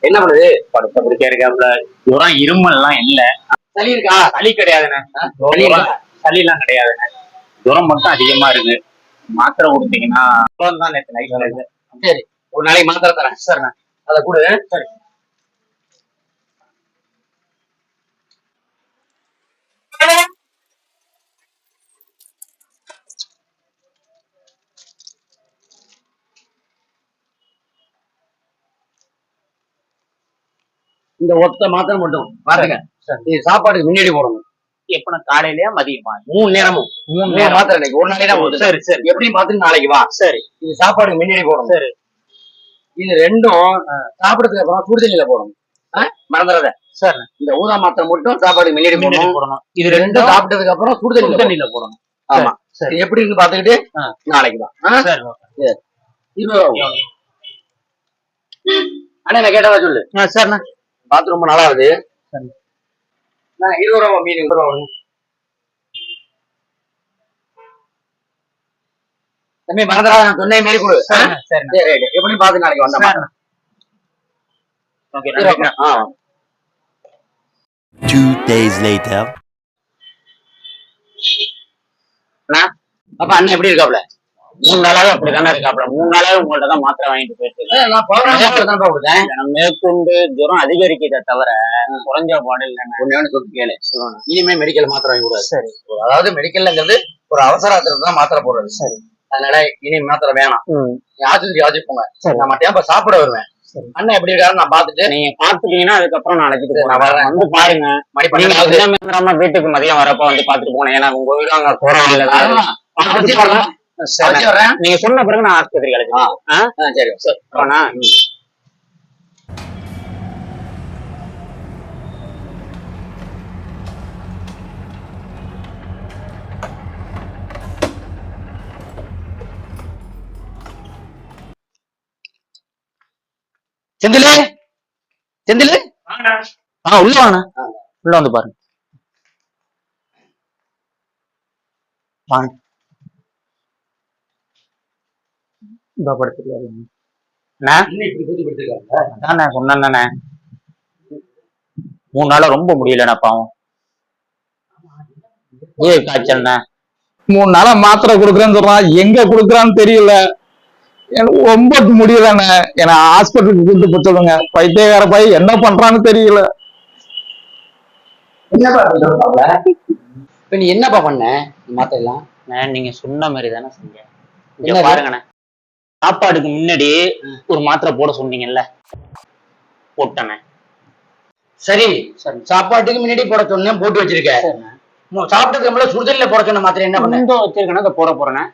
என்ன பண்ணுது? படுத்த பிடிக்க இருக்காப்ல. ஜுரம் இருமல் எல்லாம் இல்ல. சளி இருக்கா? சளி கிடையாதுண்ணே. சளி எல்லாம் கிடையாதுண்ணே. ஜுரம் மட்டும் அதிகமா இருக்கு. மாத்திரை கொடுத்தீங்கன்னா தான் நேற்று நைட்ல இருக்கு. சரி, ஒரு நாளைக்கு மாத்திரை தரேன். சரிண்ணே, அதை கொடு. சரி. இந்த ஒத்த மாத்திரை மட்டும் பாருங்க. இது சாப்பாட்டுக்கு முன்னாடி போடணும். எப்ப காலையிலயா மதியமா? 3 நேரமும் 3 நேரம் மாத்திரை இன்னைக்கு ஒரு நாளைக்கு தான் போகுது. சரி சரி, எப்படியும் பார்த்து நாளைக்கு வா. சரி. இது சாப்பாட்டுக்கு முன்னாடி போடணும். சரி. இது ரெண்டும் சாப்பிடறதுக்கு அப்புறம் சுடுதண்ணில போடணும். மறந்துடாத. சரி. இந்த ஊதா மாத்திரை மட்டும் சாப்பாட்டுக்கு முன்னாடி போடணும். இது ரெண்டும் சாப்பிட்டதுக்கு அப்புறம் சுடுதண்ணில போடணும். ஆமா. சரி, எப்படின்னு பாத்துக்கிட்டு நாளைக்கு வா. அண்ணா நான் கேட்டதா சொல்லு. சரிண்ணா. பார்த்து ரொம்ப நல்லா ஆகுது. நான் 20 ரூபா மீன் 20 ரூபா ஒண்ணு. தம்பி மறந்துடா, நான் சொன்ன மாரி கொடு. எப்படி பார்த்து நாளைக்கு வந்தேன். 2 days later. அப்ப அண்ணன் எப்படி இருக்காப்ல? 3 நாளாவே அப்படித்தானே இருக்காப்ல. 3 நாளாவே உங்கள்ட்ட தான் மாத்திரை வாங்கிட்டு போயிட்டு மேற்கொண்டு ஜுரம் அதிகரிக்கிறத தவிர குறைஞ்ச பாடு இல்லைன்னு ஒண்ணு சொல்லி கேளு. இனிமே மெடிக்கல் மாத்திரை வாங்கி கூடாது. சரி, அதாவது மெடிக்கல்ங்கிறது ஒரு அவசரத்துக்கு தான் மாத்திரை போடுறது. சரி, அதனால இனி மாத்திரை வேணாம். ஆஜி போங்க. நான் மட்டும் இப்ப சாப்பிட வருவேன். அண்ணன் எப்படி இருக்காரு நான் பாத்துட்டு நீங்க பாத்துட்டீங்கன்னா அதுக்கப்புறம் நாளைக்கு வந்து பாருங்க. வீட்டுக்கு மதியம் வரப்ப வந்து பாத்துட்டு போனேன். ஏன்னா உங்க வீடு அங்க போறாங்க. நீங்க சொன்ன பிறகு நான் ஆஸ்பத்திரி கிடைச்சேன். சரி சரி. செந்திலு, செந்திலு, உள்ள வாங்க. உள்ள வந்து பாருங்க. வாங்க. சொன்னேன் 3 நாளா ரொம்ப முடியலண்ணா பாவம். காய்ச்சல்ண்ணா 3 நாளா மாத்திரை கொடுக்குறேன்னு சொல்றான். எங்க கொடுக்குறான்னு தெரியல. எனக்கு ரொம்ப முடியலண்ணே. என்ன ஹாஸ்பிட்டலுக்கு கூட்டு போய் சொல்லுங்க. பைத்தியக்கார பையன் என்ன பண்றான்னு தெரியல. இப்ப நீ என்னப்பா பண்ண மாத்திரை எல்லாம்? நீங்க சொன்ன மாதிரி தானே செஞ்சேன். பாருங்கண்ணே, சாப்பாடுக்கு முன்னாடி ஒரு மாத்திரை போட சொன்னீங்கல்ல, போட்டேண்ணே. சரி, சாப்பாட்டுக்கு முன்னாடி போட சொன்னேன், போட்டு வச்சிருக்க. சாப்பிட்டதுக்கு நம்மள சுடுதண்ணில போட சொன்ன மாத்திரை என்ன பண்ண? வச்சிருக்கேன்னா அதை போட போறேண்ணே.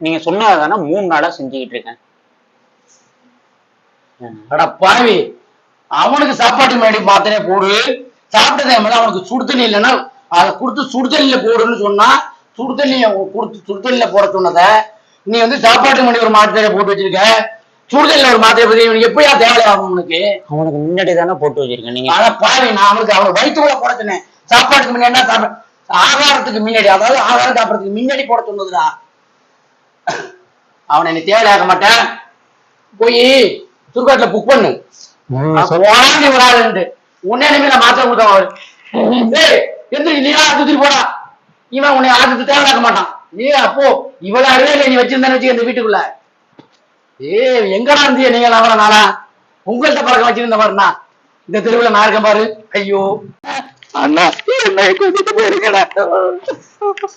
நீங்க சொன்னதானே 3 நாளா செஞ்சுக்கிட்டு இருக்கேன். அட பாவி, அவனுக்கு சாப்பாட்டுக்கு முன்னாடி மாத்திரையை போடு. சாப்பிட்டதே மேல அவனுக்கு சுடுதண்ணி இல்லைன்னா அதை கொடுத்து சுடுதண்ணில போடுன்னு சொன்னா, சுடுதண்ணிய கொடுத்து சுடுதண்ணில போட சொன்னத நீ வந்து சாப்பாட்டுக்கு முன்னாடி ஒரு மாத்திரையை போட்டு வச்சிருக்க. சுடுதண்ணில ஒரு மாத்திரை பத்தி இவனுக்கு எப்பயா தேவையாகும் உனக்கு? அவனுக்கு முன்னாடி தானே போட்டு வச்சிருக்கேன். நீங்க அத பாவி, நான் அவனுக்கு வயிற்றுக்குள்ள போட சொன்னேன். சாப்பாட்டுக்கு முன்னாடி என்ன ஆகாரத்துக்கு முன்னாடி, அதாவது ஆகாரம் சாப்பிடறதுக்கு முன்னாடி போட சொன்னதுடா. அவனை நீ தேவையாக மாட்டேன். போய் சுருக்காட்டுல புக் பண்ணு. உன்னே நான் மாத்திரை கொடுத்தவன் எந்திரி போடா. இவன் உன்னை ஆத்துக்கு தேவையாக்க மாட்டான். அப்போ இவ்வளவு அறிவியல் நீ வச்சிருந்தான்னு வச்சு இந்த வீட்டுக்குள்ள எங்கடா இருந்திய நீங்க? அவன நானா உங்கள்கிட்ட பழக்கம் வச்சிருந்த மாதிரினா இந்த தெருவுல நான் இருக்கேன் பாரு. ஐயோ அண்ணா, என்னை கூட்டிட்டு போயிருக்கடா.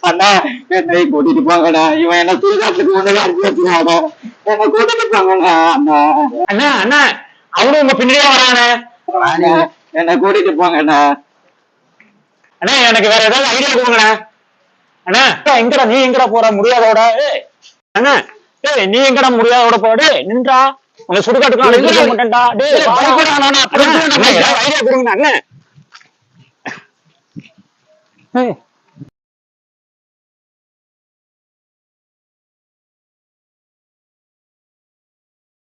அண்ணா, என்னை கூட்டிட்டு போங்கடா. இவன் என்ன சுடுகாட்டுக்கு முன்னாடி என்ன கூட்டிட்டு போங்கண்ணா. அண்ணா அண்ணா அண்ணா அவனும் உங்க பின்னாடியே வரானே. என்ன கூட்டிட்டு போங்கண்ணா. அண்ணா எனக்கு வேற ஏதாவது ஐடியா கொடுங்கண்ணா. அண்ணா எங்கடா நீ எங்கடா போற முடியாதோட? அண்ணா நீ எங்கடா முடியாதோட போடு நின்றா. உங்க சுடுகாட்டுக்கு மாட்டேன்டா. ஐடியா கொடுங்கண்ணா. அண்ணா